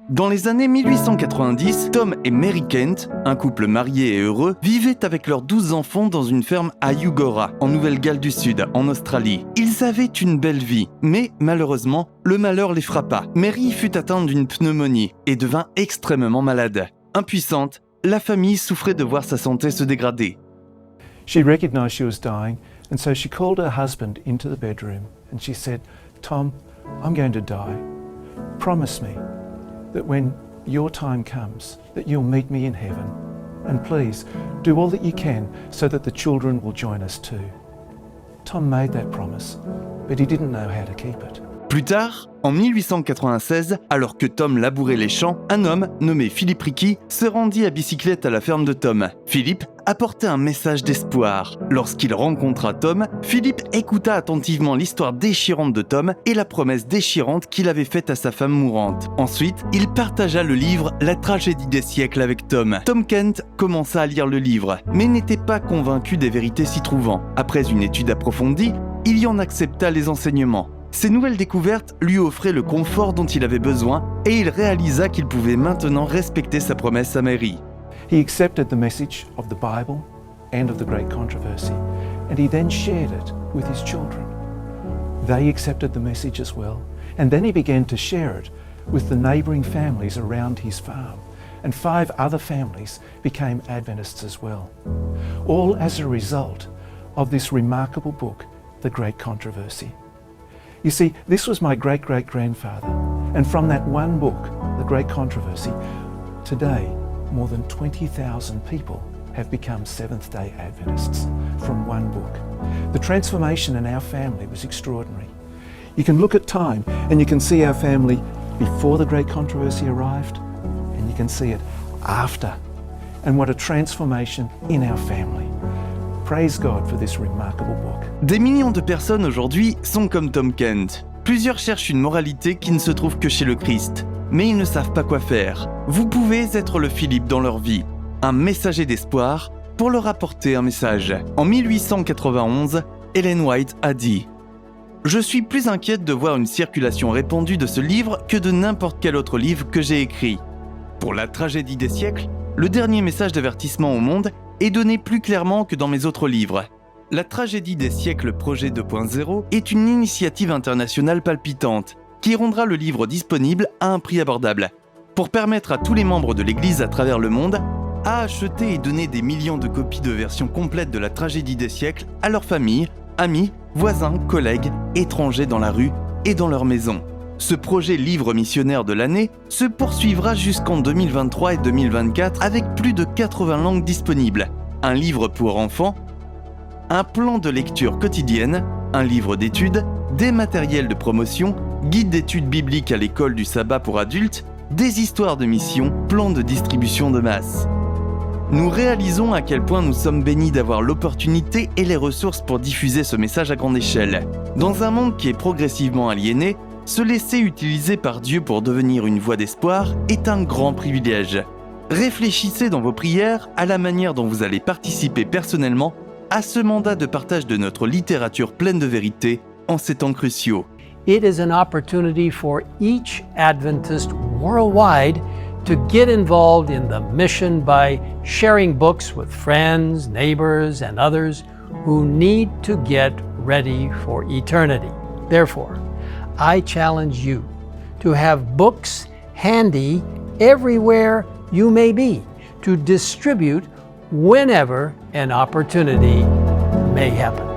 Dans les années 1890, Tom et Mary Kent, un couple marié et heureux, vivaient avec leurs 12 enfants dans une ferme à Eugowra, en Nouvelle-Galles du Sud, en Australie. Ils avaient une belle vie, mais malheureusement, le malheur les frappa. Mary fut atteinte d'une pneumonie et devint extrêmement malade. Impuissante, la famille souffrait de voir sa santé se dégrader. She recognized she was dying, and so she called her husband into the bedroom and she said, "Tom, I'm going to die. Promise me that when your time comes, that you'll meet me in heaven. And please, do all that you can so that the children will join us too." Tom made that promise, but he didn't know how to keep it. Plus tard, en 1896, alors que Tom labourait les champs, un homme, nommé Philip Ricky, se rendit à bicyclette à la ferme de Tom. Philip apportait un message d'espoir. Lorsqu'il rencontra Tom, Philip écouta attentivement l'histoire déchirante de Tom et la promesse déchirante qu'il avait faite à sa femme mourante. Ensuite, il partagea le livre « La tragédie des siècles » avec Tom. Tom Kent commença à lire le livre, mais n'était pas convaincu des vérités s'y trouvant. Après une étude approfondie, il y en accepta les enseignements. Ces nouvelles découvertes lui offraient le confort dont il avait besoin et il réalisa qu'il pouvait maintenant respecter sa promesse à Mary. He accepted the message of the Bible and of the Great Controversy, and he then shared it with his children. They accepted the message as well, and then he began to share it with the neighbouring families around his farm, and 5 other families became Adventists as well, all as a result of this remarkable book, The Great Controversy. You see, this was my great-great-grandfather, and from that one book, The Great Controversy, today more than 20,000 people have become Seventh-day Adventists from one book. The transformation in our family was extraordinary. You can look at time and you can see our family before the Great Controversy arrived, and you can see it after. And what a transformation in our family. Praise God for this remarkable book. Des millions de personnes aujourd'hui sont comme Tom Kent. Plusieurs cherchent une moralité qui ne se trouve que chez le Christ, mais ils ne savent pas quoi faire. Vous pouvez être le Philippe dans leur vie, un messager d'espoir pour leur apporter un message. En 1891, Ellen White a dit « Je suis plus inquiète de voir une circulation répandue de ce livre que de n'importe quel autre livre que j'ai écrit. Pour la tragédie des siècles, le dernier message d'avertissement au monde est donné plus clairement que dans mes autres livres. La tragédie des siècles Projet 2.0 est une initiative internationale palpitante qui rendra le livre disponible à un prix abordable pour permettre à tous les membres de l'Église à travers le monde à acheter et donner des millions de copies de versions complètes de la tragédie des siècles à leurs familles, amis, voisins, collègues, étrangers dans la rue et dans leur maison. Ce projet livre missionnaire de l'année se poursuivra jusqu'en 2023 et 2024 avec plus de 80 langues disponibles, un livre pour enfants, un plan de lecture quotidienne, un livre d'études, des matériels de promotion, guide d'études bibliques à l'école du sabbat pour adultes, des histoires de mission, plans de distribution de masse. Nous réalisons à quel point nous sommes bénis d'avoir l'opportunité et les ressources pour diffuser ce message à grande échelle. Dans un monde qui est progressivement aliéné, se laisser utiliser par Dieu pour devenir une voix d'espoir est un grand privilège. Réfléchissez dans vos prières à la manière dont vous allez participer personnellement à ce mandat de partage de notre littérature pleine de vérité en ces temps cruciaux. It is an opportunity for each Adventist worldwide to get involved in the mission by sharing books with friends, neighbors, and others who need to get ready for eternity. Therefore, I challenge you to have books handy everywhere you may be to distribute whenever an opportunity may happen.